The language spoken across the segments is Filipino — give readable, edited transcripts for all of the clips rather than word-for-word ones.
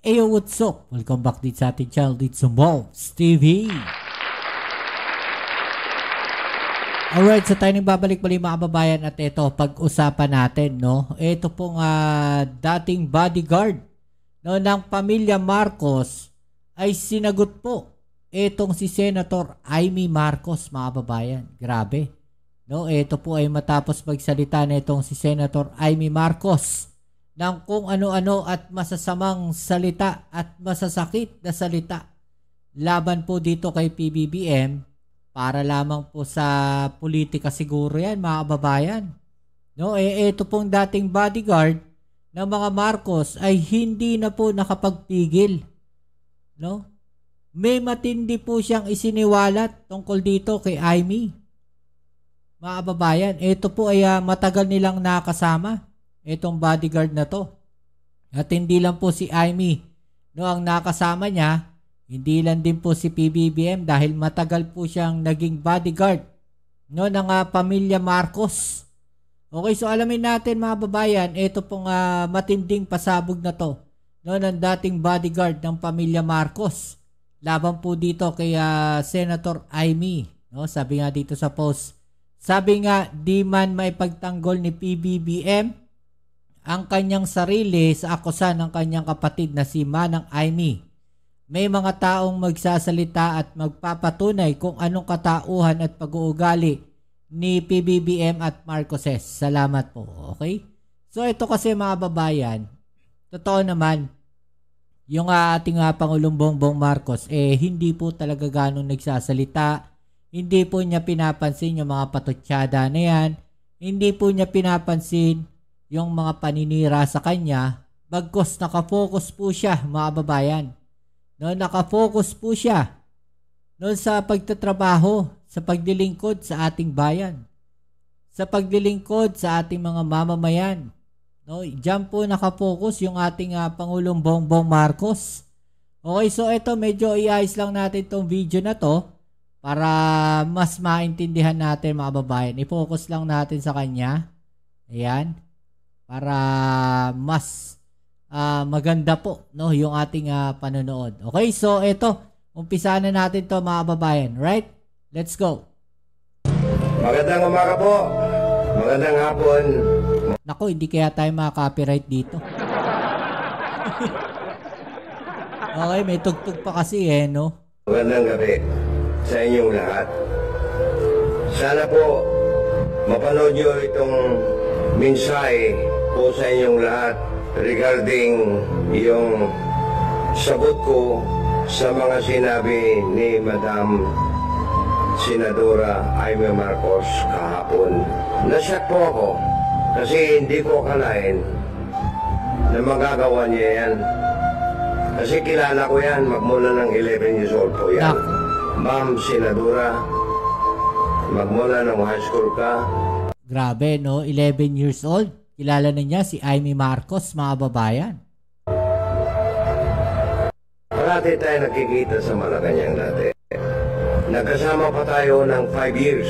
Ayo, what's up? Welcome back dito sa ating channel dito sa Mobs TV. Alright, so tayo nang babalik muli mga kababayan at ito, pag-usapan natin, no? Ito pong dating bodyguard, no, ng pamilya Marcos ay sinagot po itong si Senator Amy Marcos, mga kababayan. Grabe. No, ito po ay matapos magsalita na itong si Senator Amy Marcos ng kung ano-ano at masasamang salita at masasakit na salita laban po dito kay PBBM para lamang po sa politika siguro yan mga kababayan. No, ito pong dating bodyguard ng mga Marcos ay hindi na po nakapagpigil. No? May matindi po siyang isiniwalat tungkol dito kay Amy. Mga kababayan, ito po ay matagal nilang nakasama. Itong bodyguard na to. At hindi lang po si Amy, no, ang nakasama niya, hindi lang din po si PBBM dahil matagal po siyang naging bodyguard, no, ng pamilya Marcos. Okay, so alamin natin mga babayan, ito pong matinding pasabog na to, no, ng dating bodyguard ng pamilya Marcos. Laban po dito kay Senator Amy, no, sabi nga dito sa post. Sabi nga, di man maipagtanggol ni PBBM ang kanyang sarili sa akusan ng kanyang kapatid na si Manang Amy. May mga taong magsasalita at magpapatunay kung anong katauhan at pag-uugali ni PBBM at Marcoses. Salamat po. Okay? So ito kasi mga babayan, totoo naman, yung ating Pangulong Bongbong Marcos, hindi po talaga ganong nagsasalita. Hindi po niya pinapansin yung mga patutsada na yan. Hindi po niya pinapansin yung mga paninira sa kanya, bagkos nakafocus po siya mga babayan. No, nakafocus po siya no, sa pagtatrabaho, sa paglilingkod sa ating bayan, sa paglilingkod sa ating mga mamamayan. No, diyan po nakafocus yung ating Pangulong Bongbong Marcos. Okay, so ito medyo iayos lang natin tong video na to para mas maintindihan natin mga babayan. I-focus lang natin sa kanya. Ayan. Para mas maganda po, no, yung ating panonood. Okay, so ito, umpisa na natin to mga babayan, right? Let's go. Magandang umaga po. Magandang hapon. Naku, hindi kaya tayo makaka-copyright dito. Okay, may tugtog pa kasi no? Magandang gabi sa inyong lahat. Sana po mapanood nyo itong mensahe po sa inyong lahat regarding yung sagot ko sa mga sinabi ni Madam Senadora Amy Marcos kahapon. Nasyak po ako kasi hindi ko akalain na magagawa niya yan. Kasi kilala ko yan, magmula ng 11 years old po yan. Ma'am Senadora, magmula ng high school ka. Grabe, no? 11 years old. Kilala na niya si Amy Marcos, mga babayan. Parati tayo nakikita sa Malacanang dati. Nagkasama pa tayo ng 5 years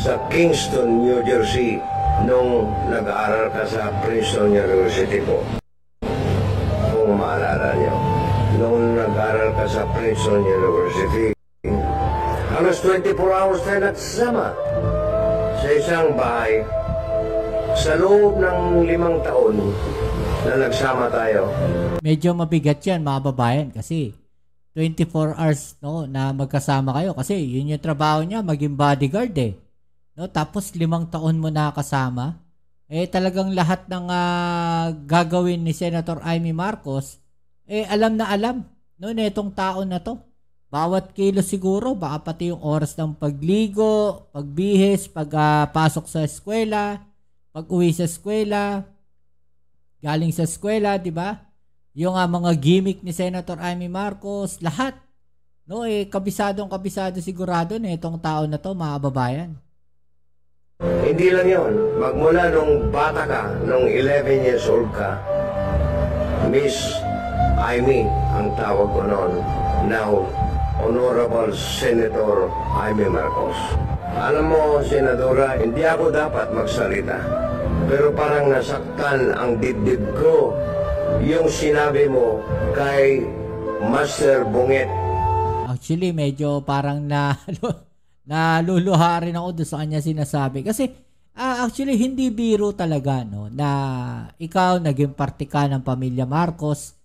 sa Kingston, New Jersey, nung nag-aaral ka sa Princeton University po. Kung maalala niyo, nung nag-aaral ka sa Princeton University, halos 24 hours tayo nagsama sa isang bahay sa loob ng 5 taon na nagsama tayo. Medyo mabigat yan mga babayan kasi 24 hours no, na magkasama kayo kasi yun yung trabaho niya, maging bodyguard no? Tapos 5 taon mo nakasama. Talagang lahat ng gagawin ni Senator Amy Marcos alam na alam no, netong taon na to. Bawat kilo siguro, baka pati yung oras ng pagligo, pagbihis, pagpasok sa eskwela, pag-uwi sa eskwela, galing sa eskwela, di ba? Yung mga gimmick ni Senator Amy Marcos, lahat. No, kabisado sigurado na itong tao na to, mga babayan. Hindi lang yun. Magmula nung bata ka, nung 11 years old ka, Miss Amy ang tawag ko noon. Now, Honorable Senator Amy Marcos. Alam mo, Senadora, hindi ako dapat magsalita. pero parang nasaktan ang dibdib ko yung sinabi mo kay Master Bungit. Actually, medyo parang naluluha rin ako doon sa kanya sinasabi. Kasi, actually, hindi biro talaga, no, na ikaw naging parte ka ng pamilya Marcos,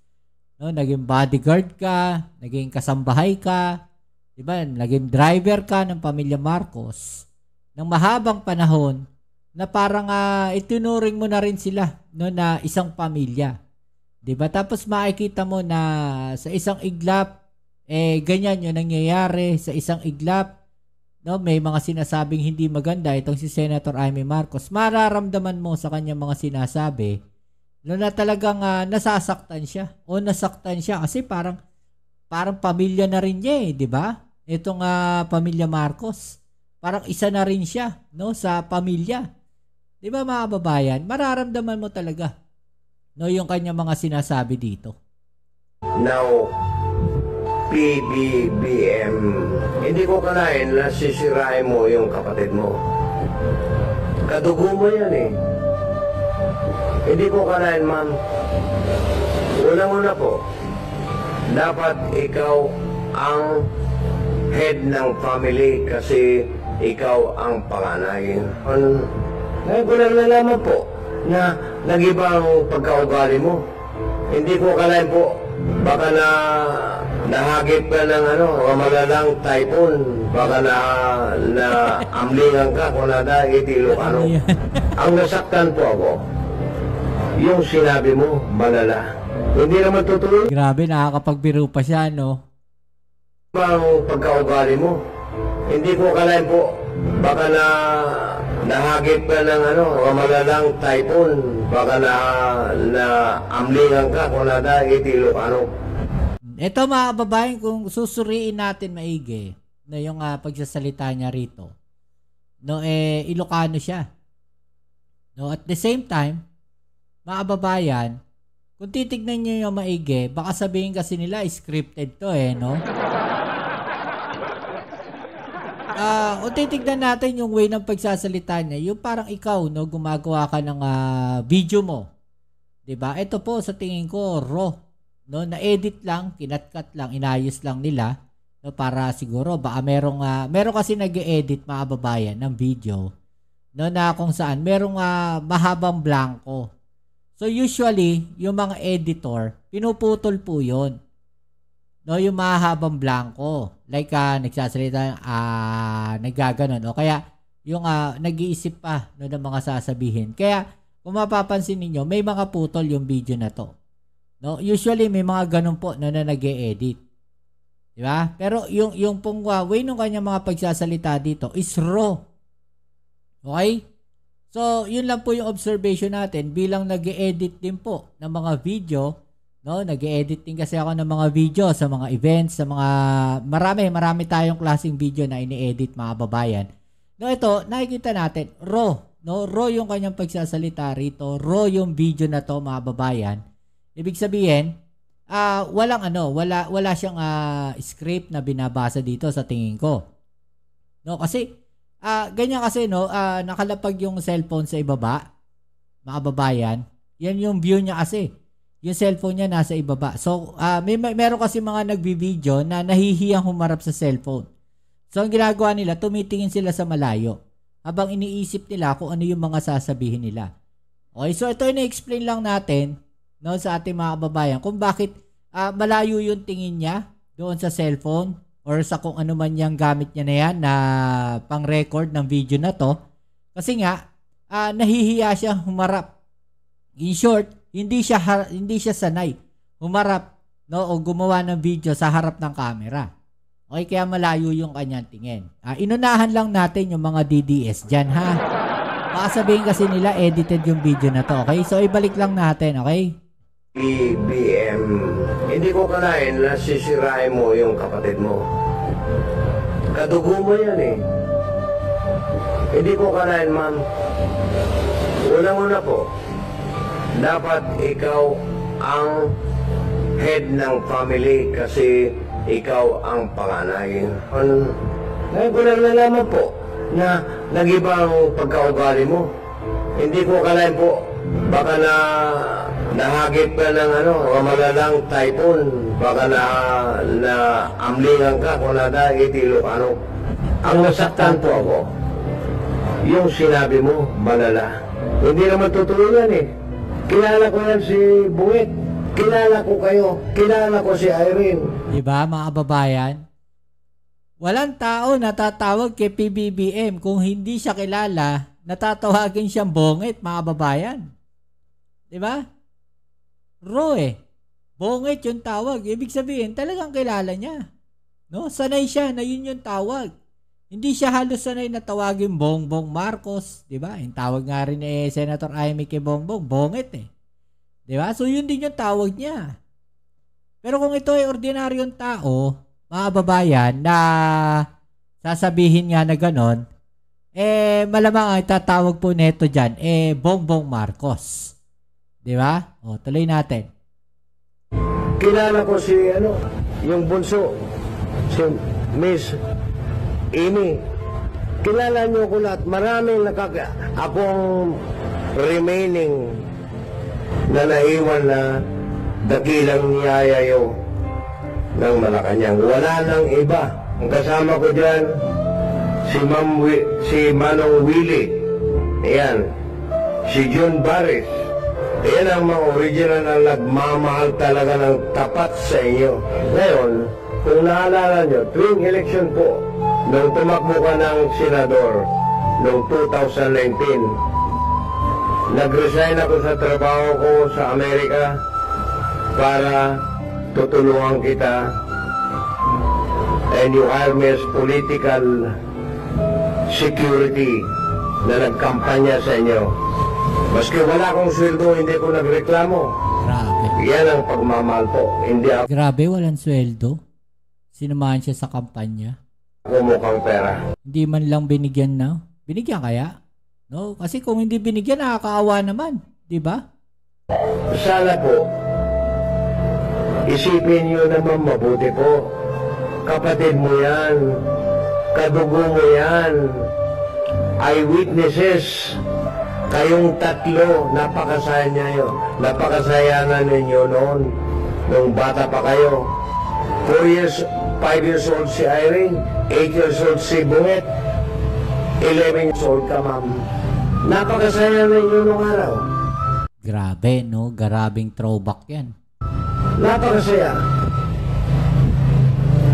no, naging bodyguard ka, naging kasambahay ka, diba, naging driver ka ng pamilya Marcos ng mahabang panahon na parang itinuring mo na rin sila, no, na isang pamilya. Diba? Tapos makikita mo na sa isang iglap, ganyan yung nangyayari sa isang iglap. No, may mga sinasabing hindi maganda itong si Senator Amy Marcos. Mararamdaman mo sa kanyang mga sinasabi no, na talagang nasasaktan siya o nasaktan siya kasi parang pamilya na rin niya, di ba? Itong pamilya Marcos. Parang isa na rin siya, no, sa pamilya. Di ba, mga kababayan? Mararamdaman mo talaga, no, yung kanyang mga sinasabi dito. Now, PBBM, hindi ko kalain na sisirain mo yung kapatid mo. Kadugo mo yan eh. Hindi ko kalain, ma'am. Unang-una po, dapat ikaw ang head ng family kasi ikaw ang panganay. Ngayon ko lang nalaman po na nag-iba ang pagkaugali mo. Hindi ko kalain po, baka nahagip ka ng malalang typhoon, baka na amlingan ka kung nada itilo ka. Ang nasaktan po ako, yung sinabi mo, malala. Hindi naman tutuloy. Grabe, nakakapagbiro pa siya, no? Ang pagkaugali mo. Hindi ko kalain po, baka nahagip ka ng malalang typhoon, baka na amlingan ka kung nada itilo ka. Ito, mga kababayan, kung susuriin natin maigi na yung pagsasalita niya rito, no, Ilocano siya. No, at the same time, mga kababayan, kung titignan niyo yung maigi, baka sabihin kasi nila scripted to, no? Kung titignan natin yung way ng pagsasalita niya, yung parang ikaw, no, gumagawa ka ng video mo. 'Di ba? Ito po sa tingin ko raw, no, na-edit lang, kinatkat lang, inayos lang nila, no, para siguro baka meron kasi nag-e-edit, mga kababayan, ng video, no, na kung saan merong mahabang blanco. So usually, yung mga editor, pinuputol po 'yon. No, yung mahabang blanco. Like nagsasalita, naggaganon, o kaya yung nag-iisip pa, no, ng mga sasabihin. Kaya kung mapapansin niyo, may mga putol yung video na to. No, usually may mga ganun po, no, na nag-e-edit. Di ba? Pero yung pong way ng kanyang mga pagsasalita dito is raw. Okay? So, yun lang po yung observation natin bilang nag-e-edit din po ng mga video. No, nag-e-edit din kasi ako ng mga video sa mga events, sa mga marami tayong klaseng video na ini-edit, mga babayan. No, ito nakikita natin raw, no, raw yung kanyang pagsasalita rito, raw yung video na to, mga babayan. Ibig sabihin, wala siyang script na binabasa dito sa tingin ko. No, kasi ganyan kasi, no, nakalapag yung cellphone sa ibaba, mga babayan. Yan yung view niya kasi. Yung cellphone niya nasa ibaba. So, meron kasi mga nagbibideo na nahihiyang humarap sa cellphone. So, ang ginagawa nila, tumitingin sila sa malayo habang iniisip nila kung ano yung mga sasabihin nila. Okay, so ito ina-explain lang natin, no, sa ating mga kababayan kung bakit malayo yung tingin niya doon sa cellphone or sa kung ano man yung gamit niya na yan na pang-record ng video na to. Kasi nga, nahihiya siya humarap. In short, hindi siya sanay humarap, no, o gumawa ng video sa harap ng camera. Okay, kaya malayo yung kanyang tingin. Inunahan lang natin yung mga DDS dyan, ha? Baka sabihin kasi nila edited yung video na to. Okay, so ibalik lang natin. Okay, PBM, hindi ko kalain na sisirain mo yung kapatid mo. Kadugo mo yan eh. Hindi ko kalain, ma'am. Unang-una po, dapat ikaw ang head ng family kasi ikaw ang panganay. Ngayon ko lang nalaman po na nag-iba ang pagkaugali mo. Hindi ko akalain po, baka nahagip ka ng malalang typhoon, baka na amlingan ka kung nada itilo ano. Ang nasaktan po ako, yung sinabi mo, malala. Hindi naman totoo yan eh. Kilala ko yan si Buwit. Kilala ko kayo. Kilala ko si Irene. Diba mga kababayan? Walang tao natatawag kay PBBM kung hindi siya kilala, natatawagin siyang bongit, mga kababayan. Diba? Bongit yung tawag. Ibig sabihin, talagang kilala niya. No? Sanay siya na yun yung tawag. Hindi siya halos sanay na tawagin Bongbong Marcos. Diba? Yung tawag nga rin Senator Amy kay Bongbong, bongit eh. Diba? So yun din yung tawag niya. Pero kung ito ay ordinaryong tao, mga kababayan, na sasabihin nga na ganon, malamang ang tatawag po neto dyan, Bongbong Marcos. Diba? O, tuloy natin. Kilala ko si, yung bunso, si Miss Amy. Kilala niyo ko lahat. Maraming akong remaining na naiwan na dakilang niyayayo ng Malacanang. Wala nang iba. Ang kasama ko dyan, si Manong Willie. Ayan. Si John Barris. Ayan ang mga original na nagmamahal talaga ng tapat sa inyo. Ngayon, kung naalala nyo, tuwing election po, nung tumakbo ka ng senador, noong 2019, nag-resign ako sa trabaho ko sa Amerika para tutulungan kita, and you hire me as political security na nagkampanya sa inyo. Maski wala akong sweldo, hindi ko nagreklamo. Grabe. Yan ang pagmamahal po. Hindi ako Grabe, walang sweldo. Sinamahan siya sa kampanya. mukhang pera. Hindi man lang binigyan na. Binigyan kaya? No, kasi kung hindi binigyan, nakakaawa naman. Diba? Sana po, isipin nyo naman mabuti po. Kapatid mo yan. Kadugo mo yan. Eyewitnesses. Kayong tatlo, napakasayanan ninyo noon. Nung bata pa kayo. 5 years old si Irene. 8 years old si Buwet. 11 years old ka, ma'am. Napakasayanan ninyo nung araw. Grabe, no? Garabing throwback yan. Napakasaya.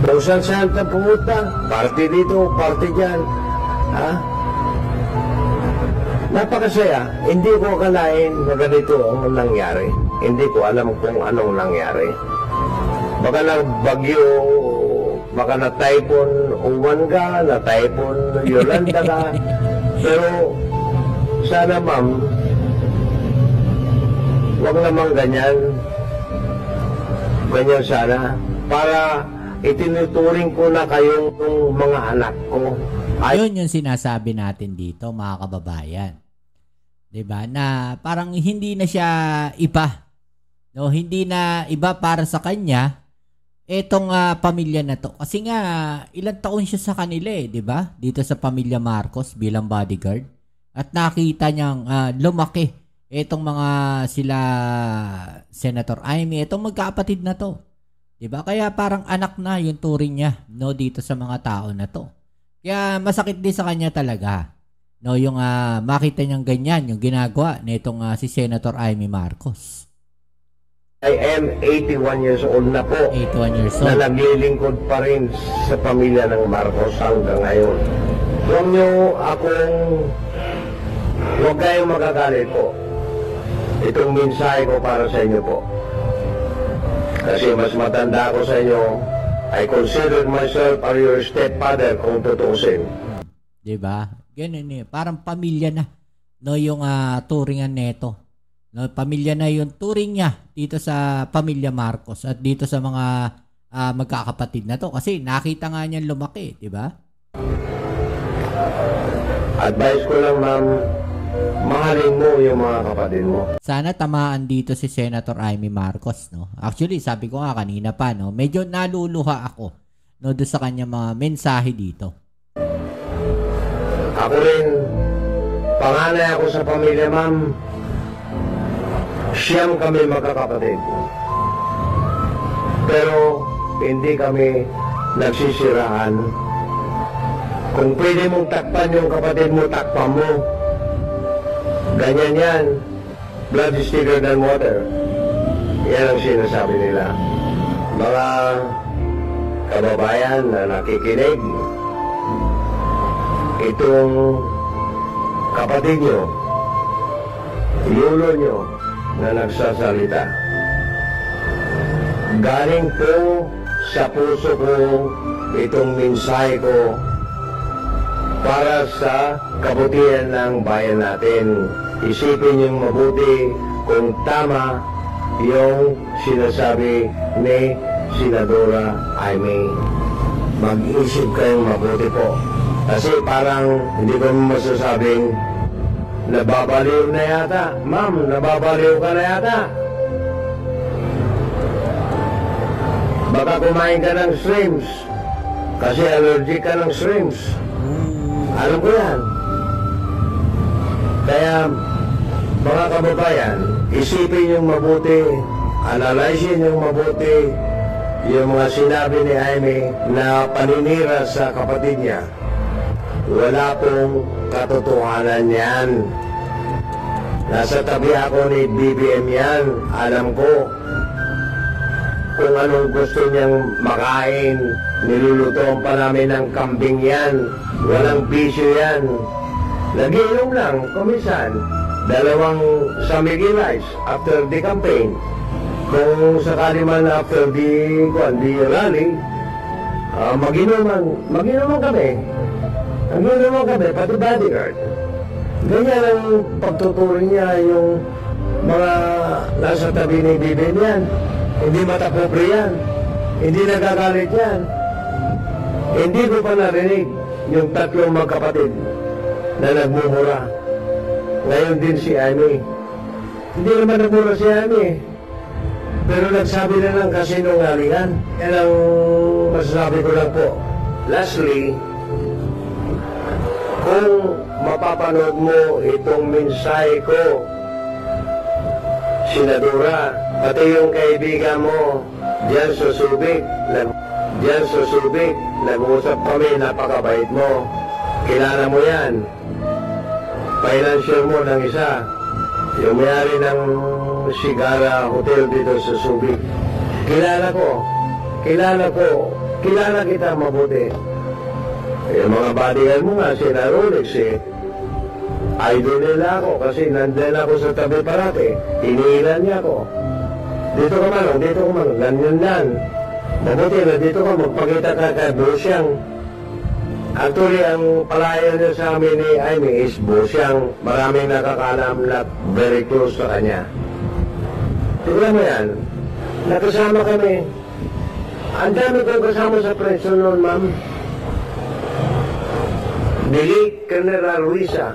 Kung saan ka pumunta, party dito, party dyan. Ha? Napakasaya. Hindi ko akalain na ganito ang nangyari. Hindi ko alam kung anong nangyari. Baka na bagyo, baka na typhoon Uwan ka, na typhoon Yolanda ka. Pero sana ma'am, huwag naman ganyan. Ganyan sana. Para itinuturing ko na kayong mga anak ko. Ayun yung sinasabi natin dito, mga kababayan. 'Di ba? Na parang hindi na siya iba. No, hindi na iba para sa kanya etong pamilya na to. Kasi nga ilang taon siya sa kanila 'di ba? Dito sa pamilya Marcos bilang bodyguard. At nakita niyang lumaki etong mga sila Senator Amy, etong magkakapatid na to. 'Di ba? Kaya parang anak na yung turing niya, no, dito sa mga tao na to. Kaya masakit din sa kanya talaga. No, yung makita niyang ganyan, yung ginagawa nitong si Senator Amy Marcos. I am 81 years old na po. 81 years old. Na naglilingkod pa rin sa pamilya ng Marcos hanggang ngayon. Huwag kayong magagalit po. Itong mensahe ko para sa inyo po. Kasi mas matanda ako sa inyo. I consider myself as your stepfather kung tutuusin. Diba? Ganun eh. Parang pamilya na. No, yung turingan neto. No, pamilya na yung turing niya dito sa pamilya Marcos at dito sa mga magkakapatid na to. Kasi nakita nga niyan lumaki. Diba? Advice ko lang, ma'am, mahalin mo yung mga kapatid mo. Sana tamaan dito si Senator Amy Marcos, no? Actually, sabi ko nga kanina pa, no? Medyo naluluha ako, no, doon sa kanya mga mensahe dito. Ako rin, Panganay ako sa pamilya, ma'am. Siyam kami magkakapatid. Pero hindi kami nagsisiraan. Kung pwede mong takpan yung kapatid mo, takpan mo. Ganyan yan. Blood is thicker than water. Yan ang sinasabi nila. Mga kababayan na nakikinig, itong kapatid nyo, yulo nyo na nagsasalita, galing po sa puso ko itong mensahe ko para sa kabutihan ng bayan natin. Isipin yung mabuti kung tama yung sinasabi ni Senadora Amy. Mag-isip kayong mabuti po. Kasi parang hindi ko masasabing nababaliw na yata. Ma'am, nababaliw ka na yata. Baka kumain ka ng shrimps kasi allergic ka ng shrimps. Alam ko yan. Kaya mga kababayan, isipin yung mabuti, analyzin yung mabuti yung mga sinabi ni Jaime na paninira sa kapatid niya. Wala pong katotohanan yan. Nasa tabi ako ni BBM yan. Alam ko kung anong gusto niyang makain. Nilulutoan pa namin ng kambing yan. Walang bisyo yan. Nag-inom lang, kumisan. 2 Samigay rice after the campaign. Kung sakali man after the rally, mag-inuman kami. Mag-inuman kami, pati bodyguard. Ganyan ang pagtuturo niya yung mga nasa tabi ni BBM yan. Hindi matapobre yan. Hindi nagagalit yan. Hindi ko pa narinig yung 3 magkapatid na nagmumura. Ngayon din si Amy. Hindi naman nagmura si Amy. Pero nagsabi na ng kasinungalingan. Yan ang masasabi ko lang po. Lastly, kung mapapanood mo itong mensahe ko, Senadora, pati yung kaibigan mo, diyan sa Subic, nag-uusap kami, napakabait mo. Kilala mo yan. Financial mo ng isa. Yung mayari ng Sigara Hotel dito sa Subic. Kilala kita mabuti. Yung mga bodyguard mo nga, sina Rolex idol nila ako kasi nandun ako sa tabi parati. Iniilan niya ako. Dito ka man, ganyan yan. Mabuti na dito ka, magpakita ka kay Bosyang. Actually, ang palayan niya sa amin ni Jaime is Bosyang. Maraming nakakalam na very close sa kanya. Tignan mo yan. Nakasama kami. Ang dami kong kasama sa prison noon, ma'am. Dilik Colonel Ruiza.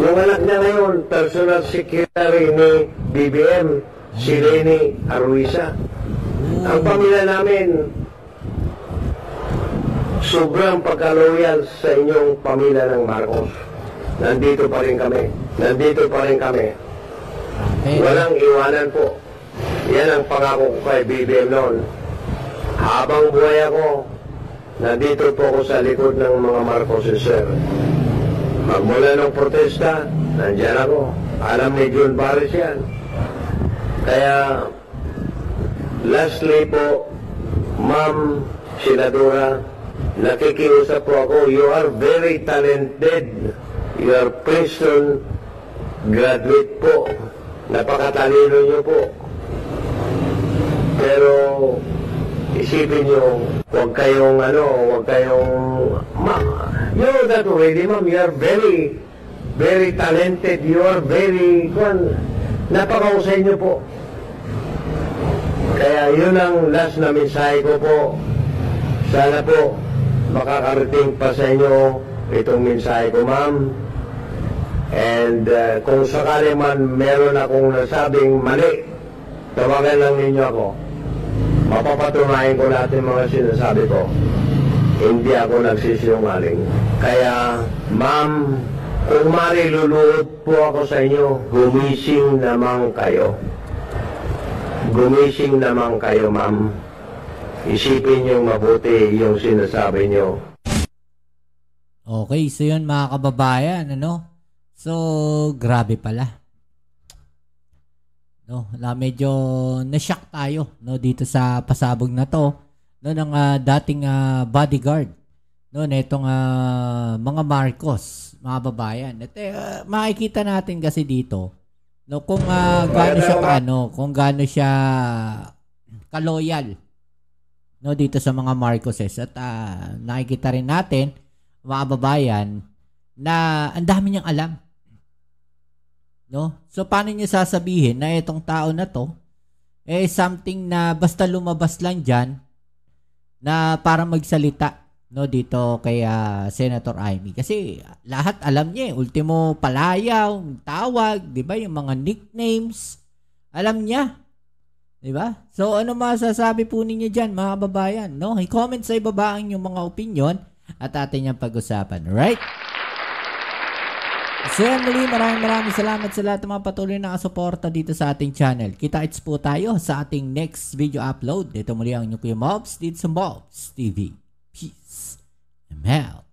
Yung anak niya ngayon, personal secretary ni BBM, si Leni Arruiza. Ang pamilya namin, sobrang pagka-loyal sa inyong pamilya ng Marcos. Nandito pa rin kami. Walang iwanan po. Yan ang pangako ko kay BBM noon. Habang buhay ako, nandito po ako sa likod ng mga Marcos, sir. Magmula ng protesta, nandyan ako. Alam ni June Paris yan. Kaya, lastly po, Ma'am Senadora, nakikiusap po ako, you are very talented. You are Princeton graduate po. Napakatalino niyo po. Pero, isipin niyo, huwag kayong you know that already, ma'am. You are very, very talented. You are very, napakahusay niyo po. Kaya yun ang last na mensahe ko po. Sana po, makakarating pa sa inyo itong mensahe ko, ma'am. And kung sakali man meron akong nasabing mali, tawagan lang ninyo ako. Mapapatunayan ko lahat yung mga sinasabi ko. Hindi ako nagsisinungaling. Kaya, ma'am, Kung mariluluhod po ako sa inyo, gumising naman kayo. Gumising naman kayo, ma'am. Isipin niyo mabuti yung sinasabi niyo. Okay, so yun mga kababayan, ano? So, grabe pala. No, medyo na-shock tayo, no, dito sa pasabog na to, no, ng dating bodyguard, no, netong mga Marcos, mga babayan. At makikita natin kasi dito, no, kung gaano siya kung gaano siya kaloyal, no, dito sa mga Marcoses. At nakikita rin natin, mga babayan, na ang dami niyang alam. No? So, paano niyo sasabihin na itong tao na to something na basta lumabas lang dyan na para magsalita, no, dito kay Senator Amy? Kasi lahat alam niya, ultimo palayaw, tawag, di ba, yung mga nicknames, alam niya, di ba? So, ano masasabi po ninyo dyan, mga babayan? No? I-comment sa ibaba ang inyong mga opinion at atin yung pag-usapan, right? So yan, muli, maraming salamat sa lahat ng mga patuloy na kasuporta dito sa ating channel. Kita-its po tayo sa ating next video upload. Dito muli ang inyong Kuya Mobs dito sa Mobs TV. Peace. I'm out.